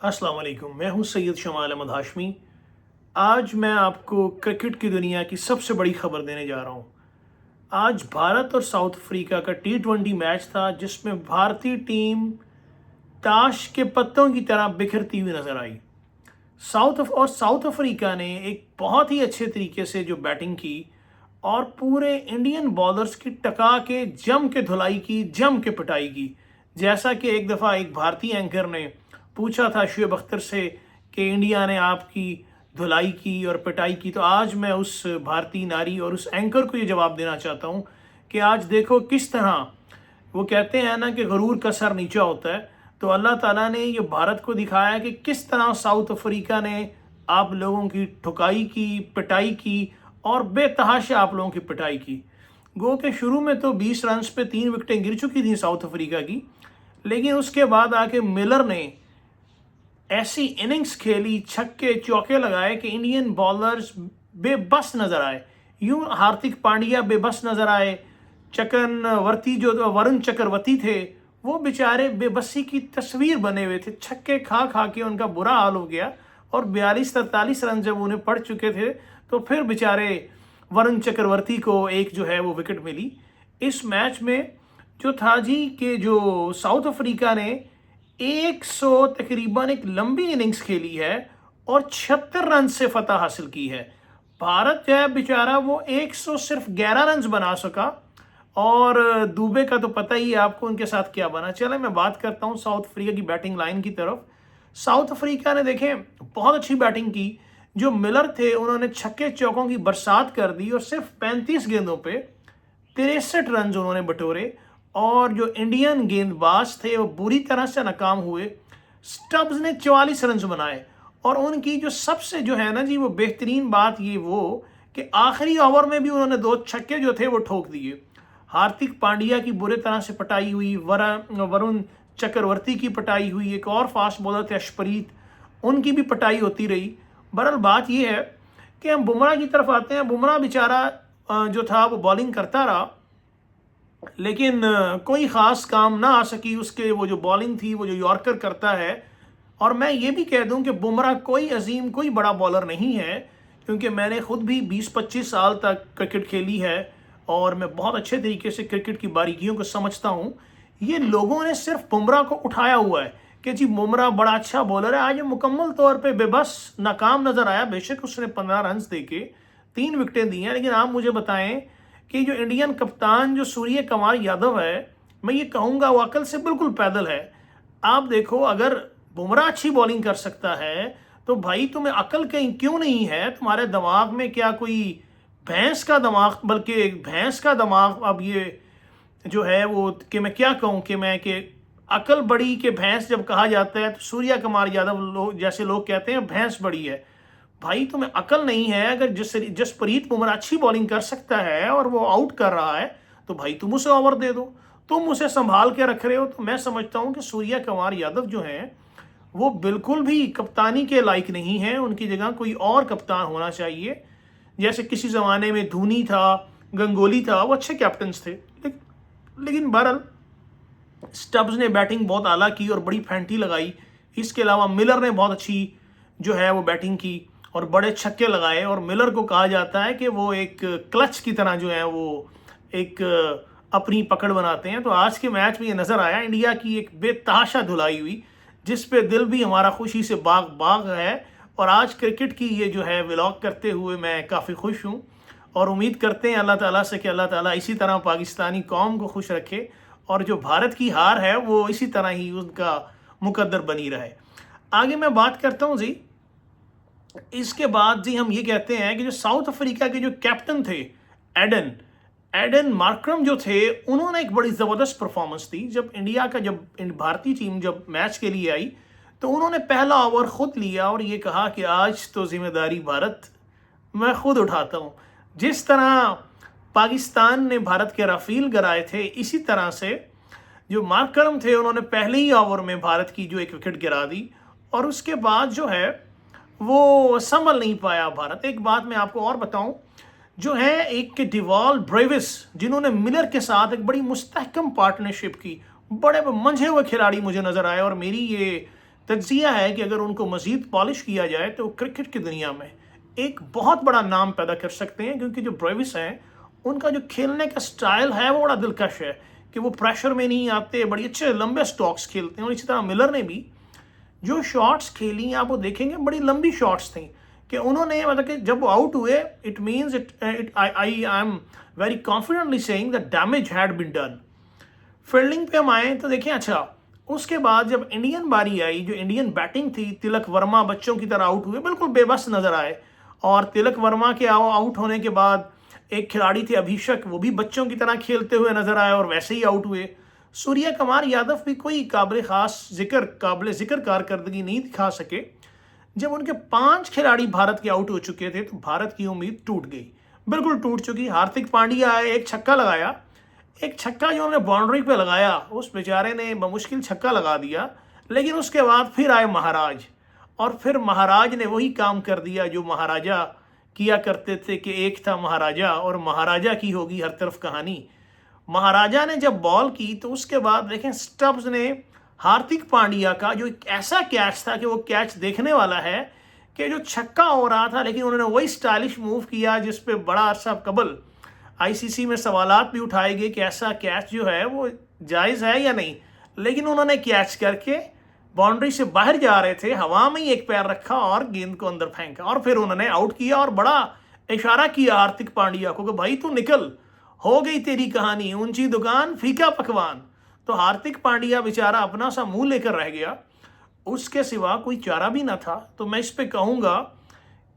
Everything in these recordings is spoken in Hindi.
अस्सलाम वालेकुम। मैं हूं सैयद शमाल अहमद हाशमी। आज मैं आपको क्रिकेट की दुनिया की सबसे बड़ी खबर देने जा रहा हूं। आज भारत और साउथ अफ्रीका का T20 मैच था जिसमें भारतीय टीम ताश के पत्तों की तरह बिखरती हुई नजर आई। साउथ अफ्रीका ने एक बहुत ही अच्छे तरीके से जो बैटिंग की और पूरे इंडियन बॉलर्स की टका के जम के धुलाई की, जम के पिटाई की। जैसा कि एक दफ़ा एक भारतीय एंकर ने पूछा था शुएब अख्तर से कि इंडिया ने आपकी धुलाई की और पिटाई की, तो आज मैं उस भारतीय नारी और उस एंकर को ये जवाब देना चाहता हूँ कि आज देखो किस तरह वो कहते हैं ना कि गरूर का सर नीचा होता है। तो अल्लाह ताला ने ये भारत को दिखाया कि किस तरह साउथ अफ्रीका ने आप लोगों की ठुकाई की, पिटाई की और बेतहाशा आप लोगों की पिटाई की। गो के शुरू में तो 20 रन पे 3 विकेटें गिर चुकी थी साउथ अफ्रीका की, लेकिन उसके बाद आके मिलर ने ऐसी इनिंग्स खेली, छक्के चौके लगाए कि इंडियन बॉलर्स बेबस नजर आए। यूं हार्दिक पांड्या बेबस नजर आए, चक्रवर्ती जो वरुण चक्रवर्ती थे वो बेचारे बेबसी की तस्वीर बने हुए थे। छक्के खा खा के उनका बुरा हाल हो गया और 42-43 रन जब उन्हें पड़ चुके थे तो फिर बेचारे वरुण चक्रवर्ती को एक जो है वो विकेट मिली। इस मैच में जो था जी कि जो साउथ अफ्रीका ने 100 तकरीबन एक लंबी इनिंग्स खेली है और 76 रन से फतह हासिल की है। भारत जो है बेचारा वो 100 सिर्फ 11 रन बना सका और दुबे का तो पता ही है आपको उनके साथ क्या बना। चले मैं बात करता हूँ साउथ अफ्रीका की बैटिंग लाइन की तरफ। साउथ अफ्रीका ने देखें बहुत अच्छी बैटिंग की। जो मिलर थे उन्होंने छक्के चौकों की बरसात कर दी और सिर्फ 35 गेंदों पे 63 रन उन्होंने बटोरे और जो इंडियन गेंदबाज थे वो बुरी तरह से नाकाम हुए। स्टब्स ने 44 रन बनाए और उनकी जो सबसे जो है ना जी वो बेहतरीन बात ये वो कि आखिरी ओवर में भी उन्होंने 2 छक्के जो थे वो ठोक दिए। हार्दिक पांड्या की बुरे तरह से पटाई हुई, वरुण चक्रवर्ती की पटाई हुई, एक और फास्ट बॉलर थे अशप्रीत, उनकी भी पटाई होती रही। बहरहाल बात यह है कि हम बुमराह की तरफ आते हैं। बुमराह बेचारा जो था वो बॉलिंग करता रहा लेकिन कोई ख़ास काम ना आ सकी उसके। वो जो बॉलिंग थी वो जो यॉर्कर करता है, और मैं ये भी कह दूं कि बुमराह कोई अजीम कोई बड़ा बॉलर नहीं है, क्योंकि मैंने ख़ुद भी 20-25 साल तक क्रिकेट खेली है और मैं बहुत अच्छे तरीके से क्रिकेट की बारीकियों को समझता हूँ। ये लोगों ने सिर्फ बुमराह को उठाया हुआ है कि जी बुमराह बड़ा अच्छा बॉलर है। आज मुकम्मल तौर पे बेबस नाकाम नज़र आया। बेशक उसने 15 रन दे के 3 विकेटें दी हैं, लेकिन आप मुझे बताएं कि जो इंडियन कप्तान जो सूर्य कुमार यादव है, मैं ये कहूँगा वो अकल से बिल्कुल पैदल है। आप देखो अगर बुमराह अच्छी बॉलिंग कर सकता है तो भाई तुम्हें अकल कहीं क्यों नहीं है? तुम्हारे दिमाग में क्या कोई भैंस का दिमाग, बल्कि भैंस का दिमाग अब ये जो है वो कि मैं क्या कहूँ कि अकल बड़ी के भैंस जब कहा जाता है तो सूर्य कुमार यादव लोग जैसे लोग कहते हैं भैंस बड़ी है। भाई तुम्हें अकल नहीं है। अगर जसप्रीत बुमराह अच्छी बॉलिंग कर सकता है और वो आउट कर रहा है तो भाई तुम उसे ओवर दे दो। तुम उसे संभाल के रख रहे हो। तो मैं समझता हूं कि सूर्य कुमार यादव जो हैं वो बिल्कुल भी कप्तानी के लायक नहीं है। उनकी जगह कोई और कप्तान होना चाहिए। जैसे किसी ज़माने में धोनी था, गंगोली था, वो अच्छे कैप्टन्स थे, लेकिन बहरहाल स्टब्स ने बैटिंग बहुत आला की और बड़ी फैंटी लगाई। इसके अलावा मिलर ने बहुत अच्छी जो है वो बैटिंग की और बड़े छक्के लगाए, और मिलर को कहा जाता है कि वो एक क्लच की तरह जो है वो एक अपनी पकड़ बनाते हैं। तो आज के मैच में ये नज़र आया इंडिया की एक बेतहाशा धुलाई हुई जिस पे दिल भी हमारा खुशी से बाग बाग है। और आज क्रिकेट की ये जो है व्लॉग करते हुए मैं काफ़ी खुश हूँ और उम्मीद करते हैं अल्लाह ताला से कि अल्लाह ताला इसी तरह पाकिस्तानी कौम को खुश रखे और जो भारत की हार है वो इसी तरह ही उसका मुकद्दर बनी रहे। आगे मैं बात करता हूँ जी। इसके बाद जी हम ये कहते हैं कि जो साउथ अफ्रीका के जो कैप्टन थे एडन एडन मार्क्रम जो थे, उन्होंने एक बड़ी ज़बरदस्त परफॉर्मेंस दी। जब भारतीय टीम जब मैच के लिए आई तो उन्होंने पहला ओवर खुद लिया और ये कहा कि आज तो जिम्मेदारी भारत मैं खुद उठाता हूँ। जिस तरह पाकिस्तान ने भारत के राफेल गिराए थे, इसी तरह से जो मार्करम थे उन्होंने पहले ही ओवर में भारत की जो एक विकेट गिरा दी और उसके बाद जो है वो संभल नहीं पाया भारत। एक बात मैं आपको और बताऊं, जो है एक डिवाल ब्रेविस जिन्होंने मिलर के साथ एक बड़ी मुस्तहकम पार्टनरशिप की, बड़े मंझे हुए खिलाड़ी मुझे नजर आए और मेरी ये तज्जिया है कि अगर उनको मज़ीद पॉलिश किया जाए तो क्रिकेट की दुनिया में एक बहुत बड़ा नाम पैदा कर सकते हैं, क्योंकि जो ब्रेविस हैं उनका जो खेलने का स्टाइल है वो बड़ा दिलकश है कि वो प्रेशर में नहीं आते, बड़ी अच्छे लंबे स्टॉक्स खेलते हैं। और इसी तरह मिलर ने भी जो शॉट्स खेली आप वो देखेंगे बड़ी लंबी शॉट्स थी कि उन्होंने मतलब कि जब वो आउट हुए it means it I am very confidently saying that damage had been done. Fielding पे हम आए तो देखें, अच्छा उसके बाद जब इंडियन बारी आई, जो इंडियन बैटिंग थी, तिलक वर्मा बच्चों की तरह आउट हुए, बिल्कुल बेबस नजर आए। और तिलक वर्मा के आउट होने के बाद एक खिलाड़ी थे अभिषेक, वो भी बच्चों की तरह खेलते हुए नजर आए और वैसे ही आउट हुए। सूर्य कुमार यादव भी कोई काबिल जिक्र कारकर्दगी नहीं दिखा सके। जब उनके 5 खिलाड़ी भारत के आउट हो चुके थे तो भारत की उम्मीद टूट गई, बिल्कुल टूट चुकी। हार्दिक पांड्या आए, एक छक्का लगाया, एक छक्का जो उन्होंने बाउंड्री पे लगाया उस बेचारे ने मुश्किल छक्का लगा दिया। लेकिन उसके बाद फिर आए महाराज, और फिर महाराज ने वही काम कर दिया जो महाराजा किया करते थे कि एक था महाराजा और महाराजा की होगी हर तरफ कहानी। महाराजा ने जब बॉल की तो उसके बाद देखें स्टब्स ने हार्दिक पांड्या का जो एक ऐसा कैच था कि वो कैच देखने वाला है कि जो छक्का हो रहा था, लेकिन उन्होंने वही स्टाइलिश मूव किया जिस पे बड़ा अरसा कबल आईसीसी में सवालात भी उठाए गए कि ऐसा कैच जो है वो जायज़ है या नहीं। लेकिन उन्होंने कैच करके बाउंड्री से बाहर जा रहे थे, हवा में ही एक पैर रखा और गेंद को अंदर फेंका और फिर उन्होंने आउट किया और बड़ा इशारा किया हार्दिक पांड्या को कि भाई तू निकल, हो गई तेरी कहानी, ऊंची दुकान फीका पकवान। तो हार्दिक पांड्या बेचारा अपना सा मुंह लेकर रह गया, उसके सिवा कोई चारा भी ना था। तो मैं इस पे कहूँगा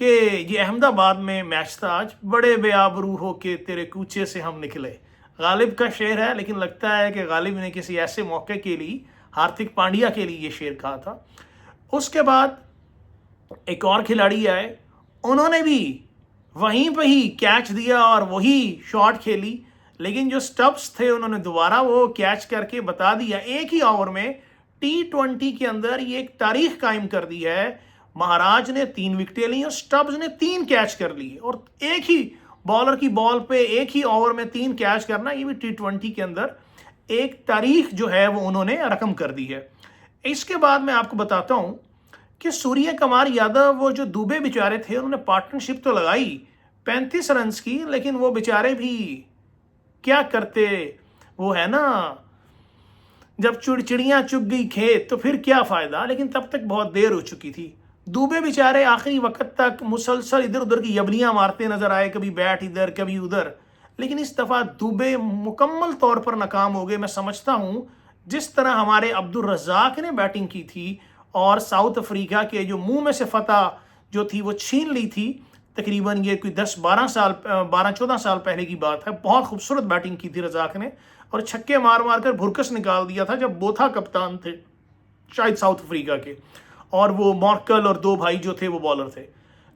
कि ये अहमदाबाद में मैच था आज, बड़े बेआबरू हो के तेरे कूचे से हम निकले। गालिब का शेर है, लेकिन लगता है कि गालिब ने किसी ऐसे मौके के लिए हार्दिक पांड्या के लिए ये शेर कहा था। उसके बाद एक और खिलाड़ी आए, उन्होंने भी वहीं पे ही कैच दिया और वही शॉट खेली, लेकिन जो स्टब्स थे उन्होंने दोबारा वो कैच करके बता दिया। एक ही ओवर में T20 के अंदर ये एक तारीख कायम कर दी है। महाराज ने 3 विकेटें ली और स्टब्स ने 3 कैच कर लिए, और एक ही बॉलर की बॉल पे एक ही ओवर में 3 कैच करना, ये भी T20 के अंदर एक तारीख जो है वो उन्होंने रकम कर दी है। इसके बाद मैं आपको बताता हूं कि सूर्य कुमार यादव, वो जो दुबे बेचारे थे, उन्होंने पार्टनरशिप तो लगाई 35 रन की, लेकिन वो बेचारे भी क्या करते, वो है ना जब चिड़ियाँ चुग गई खेत तो फिर क्या फ़ायदा। लेकिन तब तक बहुत देर हो चुकी थी। दुबे बेचारे आखिरी वक्त तक मुसलसल इधर उधर की यबलियाँ मारते नजर आए, कभी बैट इधर कभी उधर, लेकिन इस दफ़ा दुबे मुकम्मल तौर पर नाकाम हो गए। मैं समझता हूँ जिस तरह हमारे अब्दुल रज़ाक ने बैटिंग की थी और साउथ अफ्रीका के जो मुंह में से फतह जो थी वो छीन ली थी, तकरीबन ये कोई 12-14 साल पहले की बात है। बहुत खूबसूरत बैटिंग की थी रज़ाक ने और छक्के मार मार कर भुरकस निकाल दिया था जब बोथा कप्तान थे शायद साउथ अफ्रीका के, और वो मॉर्कल और 2 भाई जो थे वो बॉलर थे।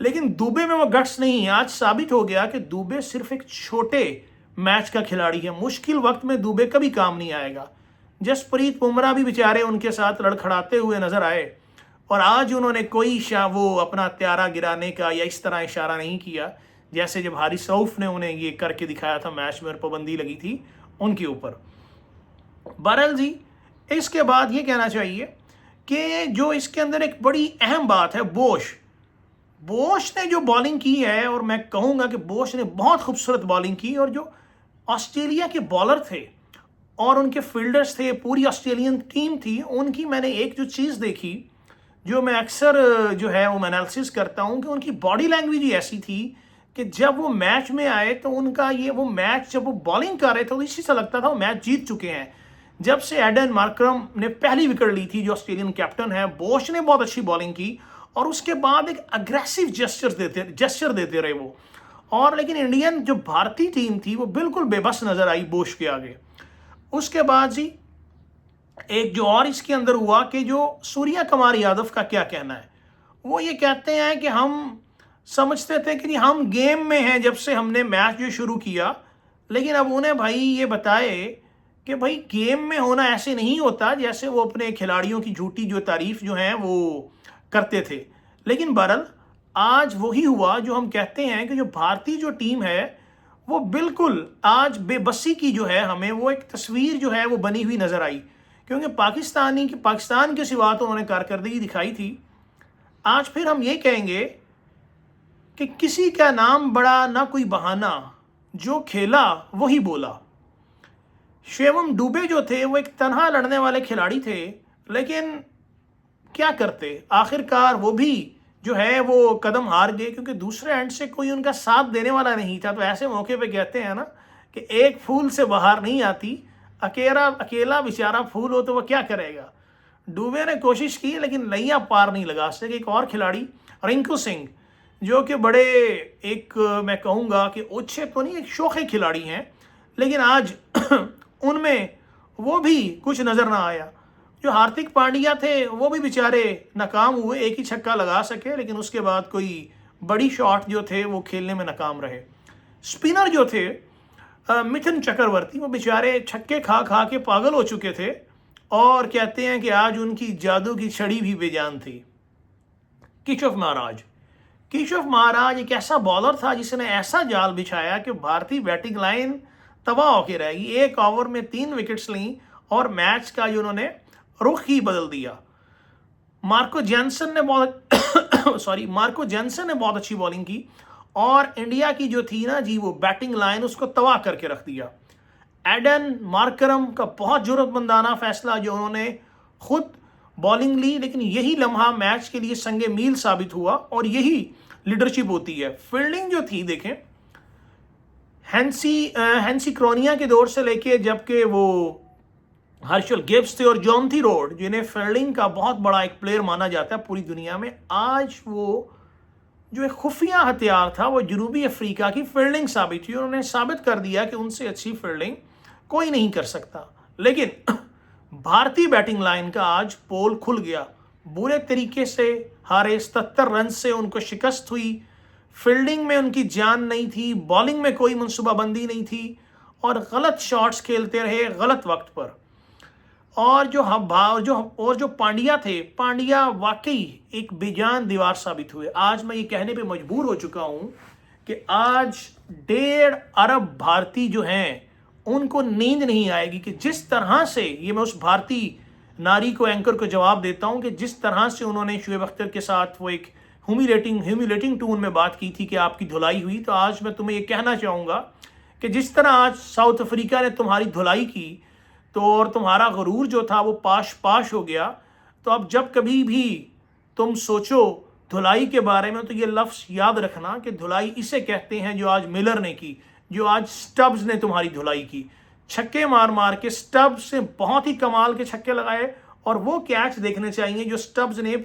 लेकिन दुबे में वो गट्स नहीं। आज साबित हो गया कि दुबे सिर्फ एक छोटे मैच का खिलाड़ी है, मुश्किल वक्त में दुबे कभी काम नहीं आएगा। जसप्रीत बुमराह भी बेचारे उनके साथ लड़खड़ाते हुए नजर आए, और आज उन्होंने कोई वो अपना त्यारा गिराने का या इस तरह इशारा नहीं किया जैसे जब हारिस रऊफ ने उन्हें ये करके दिखाया था मैच में और पाबंदी लगी थी उनके ऊपर। बहरहाल जी, इसके बाद ये कहना चाहिए कि जो इसके अंदर एक बड़ी अहम बात है, बोश ने जो बॉलिंग की है, और मैं कहूँगा कि बोश ने बहुत खूबसूरत बॉलिंग की। और जो ऑस्ट्रेलिया के बॉलर थे और उनके फील्डर्स थे, पूरी ऑस्ट्रेलियन टीम थी, उनकी मैंने एक जो चीज़ देखी जो मैं अक्सर जो है वो एनालिसिस करता हूँ कि उनकी बॉडी लैंग्वेज ही ऐसी थी कि जब वो मैच में आए तो उनका वो मैच जब वो बॉलिंग कर रहे थे तो इसी से लगता था वो मैच जीत चुके हैं। जब से एडन मार्करम ने पहली विकेट ली थी, जो ऑस्ट्रेलियन कैप्टन है, बोश ने बहुत अच्छी बॉलिंग की और उसके बाद एक अग्रेसिव जेस्चर देते रहे वो। और लेकिन इंडियन जो भारतीय टीम थी वो बिल्कुल बेबस नजर आई बोश के आगे। उसके बाद जी एक जो और इसके अंदर हुआ कि जो सूर्य कुमार यादव का क्या कहना है, वो ये कहते हैं कि हम समझते थे कि हम गेम में हैं जब से हमने मैच जो शुरू किया, लेकिन अब उन्हें भाई ये बताए कि भाई गेम में होना ऐसे नहीं होता जैसे वो अपने खिलाड़ियों की झूठी जो तारीफ जो है वो करते थे। लेकिन बहरहाल आज वही हुआ जो हम कहते हैं कि जो भारतीय जो टीम है वो बिल्कुल आज बेबसी की जो है हमें वो एक तस्वीर जो है वो बनी हुई नजर आई क्योंकि पाकिस्तान के सिवा तो उन्होंने कारकर्दगी दिखाई थी। आज फिर हम ये कहेंगे कि किसी का नाम बड़ा ना कोई बहाना, जो खेला वही बोला। शिवम दुबे जो थे वो एक तनहा लड़ने वाले खिलाड़ी थे, लेकिन क्या करते, आखिरकार वो भी जो है वो कदम हार गए, क्योंकि दूसरे एंड से कोई उनका साथ देने वाला नहीं था। तो ऐसे मौके पे कहते हैं ना कि एक फूल से बाहर नहीं आती, अकेला बेचारा फूल हो तो वह क्या करेगा। दुबे ने कोशिश की लेकिन नैया पार नहीं लगा सके। एक और खिलाड़ी रिंकू सिंह, जो कि बड़े एक मैं कहूँगा कि ओछे तो नहीं, एक शौखे खिलाड़ी हैं, लेकिन आज उनमें वो भी कुछ नज़र ना आया। जो हार्दिक पांड्या थे वो भी बेचारे नाकाम हुए, एक ही छक्का लगा सके, लेकिन उसके बाद कोई बड़ी शॉट जो थे वो खेलने में नाकाम रहे। स्पिनर जो थे मिथुन चक्रवर्ती, वो बेचारे छक्के खा खा के पागल हो चुके थे, और कहते हैं कि आज उनकी जादू की छड़ी भी बेजान थी। केशव महाराज एक ऐसा बॉलर था जिसने ऐसा जाल बिछाया कि भारतीय बैटिंग लाइन तबाह होकर रहेगी। एक ओवर में 3 विकेट्स ली और मैच का जो उन्होंने रुख ही बदल दिया। मार्को जेनसन ने बहुत अच्छी बॉलिंग की, और इंडिया की जो थी ना जी वो बैटिंग लाइन, उसको तबाह करके रख दिया। एडन मार्करम का बहुत जरूरतमंदाना फैसला, जो उन्होंने खुद बॉलिंग ली, लेकिन यही लम्हा मैच के लिए संगे मील साबित हुआ, और यही लीडरशिप होती है। फील्डिंग जो थी देखें, हैंसी क्रोनिया के दौर से लेके जबकि वो हर्षल गिब्स थे और जॉन्थी रोड, जिन्हें फील्डिंग का बहुत बड़ा एक प्लेयर माना जाता है पूरी दुनिया में, आज वो जो एक खुफिया हथियार था वो जनूबी अफ्रीका की फील्डिंग साबित हुई। उन्होंने साबित कर दिया कि उनसे अच्छी फील्डिंग कोई नहीं कर सकता। लेकिन भारतीय बैटिंग लाइन का आज पोल खुल गया, बुरे तरीके से हारे, 77 रन से उनको शिकस्त हुई। फील्डिंग में उनकी जान नहीं थी, बॉलिंग में कोई मनसूबाबंदी नहीं थी, और गलत शॉट्स खेलते रहे गलत वक्त पर। और जो पांड्या थे, पांड्या वाकई एक बेजान दीवार साबित हुए। आज मैं ये कहने पे मजबूर हो चुका हूँ कि आज 1.5 अरब भारतीय जो हैं उनको नींद नहीं आएगी कि जिस तरह से, ये मैं उस भारतीय नारी को, एंकर को जवाब देता हूँ कि जिस तरह से उन्होंने शुएब अख्तर के साथ वो एक ह्यूमिलेटिंग टून में बात की थी कि आपकी धुलाई हुई, तो आज मैं तुम्हें ये कहना चाहूँगा कि जिस तरह आज साउथ अफ्रीका ने तुम्हारी धुलाई की, तो और तुम्हारा गुरूर जो था वो पाश हो गया। तो अब जब कभी भी तुम सोचो धुलाई के बारे में, तो ये लफ्ज़ याद रखना कि धुलाई इसे कहते हैं जो आज मिलर ने की, जो आज स्टब्स ने तुम्हारी धुलाई की। छक्के मार मार के स्टब्स से बहुत ही कमाल के छक्के लगाए, और वो कैच देखने चाहिए जो स्टब्स ने,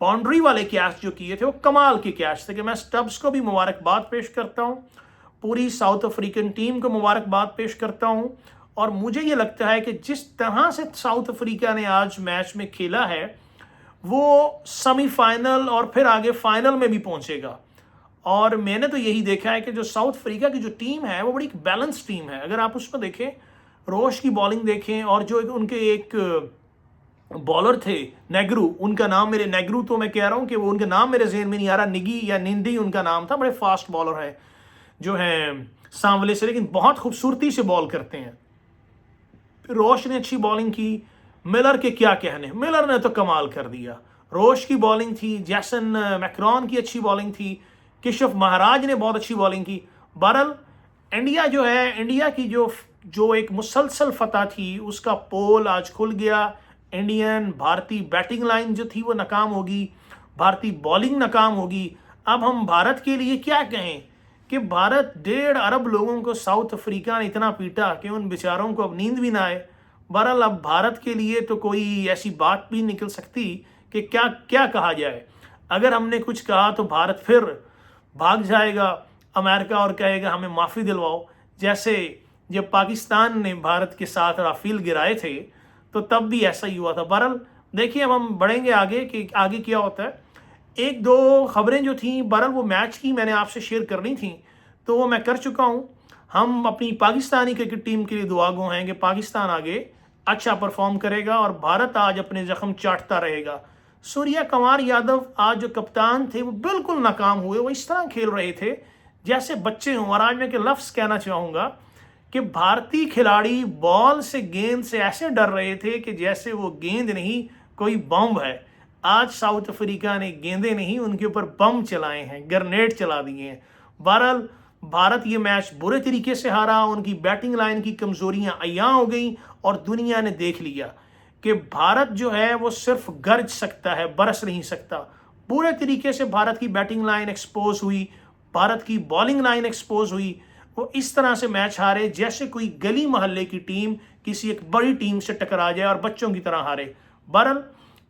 बाउंड्री वाले कैच जो किए थे वो कमाल के कैच थे। कि मैं स्टब्स को भी मुबारकबाद पेश करता हूँ, पूरी साउथ अफ्रीकन टीम को मुबारकबाद पेश करता हूँ। और मुझे ये लगता है कि जिस तरह से साउथ अफ्रीका ने आज मैच में खेला है, वो सेमीफाइनल और फिर आगे फाइनल में भी पहुंचेगा। और मैंने तो यही देखा है कि जो साउथ अफ्रीका की जो टीम है वो बड़ी बैलेंस टीम है। अगर आप उसमें देखें, रोश की बॉलिंग देखें, और जो उनके एक बॉलर थे नेग्रू, उनका नाम मेरे नेग्रू, तो मैं कह रहा हूँ कि वो उनका नाम मेरे जहन में नहीं आ रहा, निगी या निंदी उनका नाम था। बड़े फास्ट बॉलर है जो हैं सांवले से, लेकिन बहुत खूबसूरती से बॉल करते हैं। रोश ने अच्छी बॉलिंग की, मिलर के क्या कहने, मिलर ने तो कमाल कर दिया। रोश की बॉलिंग थी, जैसन मैक्रॉन की अच्छी बॉलिंग थी, केशव महाराज ने बहुत अच्छी बॉलिंग की। बहरहाल इंडिया जो है, इंडिया की जो एक मुसलसल फतह थी, उसका पोल आज खुल गया। भारतीय बैटिंग लाइन जो थी वो नाकाम होगी, भारतीय बॉलिंग नाकाम होगी। अब हम भारत के लिए क्या कहें कि भारत 1.5 अरब लोगों को साउथ अफ्रीका ने इतना पीटा कि उन बेचारों को अब नींद भी ना आए। बहरहाल अब भारत के लिए तो कोई ऐसी बात भी निकल सकती कि क्या क्या कहा जाए। अगर हमने कुछ कहा तो भारत फिर भाग जाएगा अमेरिका और कहेगा हमें माफ़ी दिलवाओ। जैसे जब पाकिस्तान ने भारत के साथ राफेल गिराए थे तो तब भी ऐसा ही हुआ था। बहरहाल देखिए, अब हम बढ़ेंगे आगे कि आगे क्या होता है। एक दो खबरें जो थी, बहरहाल वो मैच की मैंने आपसे शेयर करनी थी तो वो मैं कर चुका हूँ। हम अपनी पाकिस्तानी क्रिकेट टीम के लिए दुआगो हैं कि पाकिस्तान आगे अच्छा परफॉर्म करेगा और भारत आज अपने जख्म चाटता रहेगा। सूर्या कुमार यादव आज जो कप्तान थे वो बिल्कुल नाकाम हुए। वो इस तरह खेल रहे थे जैसे बच्चे हों। और आज मैं के लफ्ज़ कहना चाहूँगा कि भारतीय खिलाड़ी बॉल से, गेंद से ऐसे डर रहे थे कि जैसे वो गेंद नहीं कोई बम है। आज साउथ अफ्रीका ने गेंदें नहीं, उनके ऊपर बम चलाए हैं, ग्रेनेड चला दिए हैं। बहरहाल भारत ये मैच बुरे तरीके से हारा, उनकी बैटिंग लाइन की कमजोरियां अयां हो गई और दुनिया ने देख लिया कि भारत जो है वो सिर्फ गरज सकता है, बरस नहीं सकता। पूरे तरीके से भारत की बैटिंग लाइन एक्सपोज हुई, भारत की बॉलिंग लाइन एक्सपोज हुई। वो इस तरह से मैच हारे जैसे कोई गली मोहल्ले की टीम किसी एक बड़ी टीम से टकरा जाए और बच्चों की तरह हारे। बहरहाल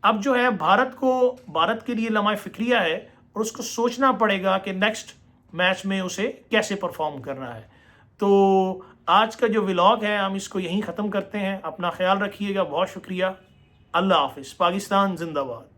अब जो है भारत के लिए लम्हा फिक्रिया है और उसको सोचना पड़ेगा कि नेक्स्ट मैच में उसे कैसे परफॉर्म करना है। तो आज का जो व्लॉग है हम इसको यहीं ख़त्म करते हैं। अपना ख्याल रखिएगा, बहुत शुक्रिया। अल्लाह हाफिज़। पाकिस्तान जिंदाबाद।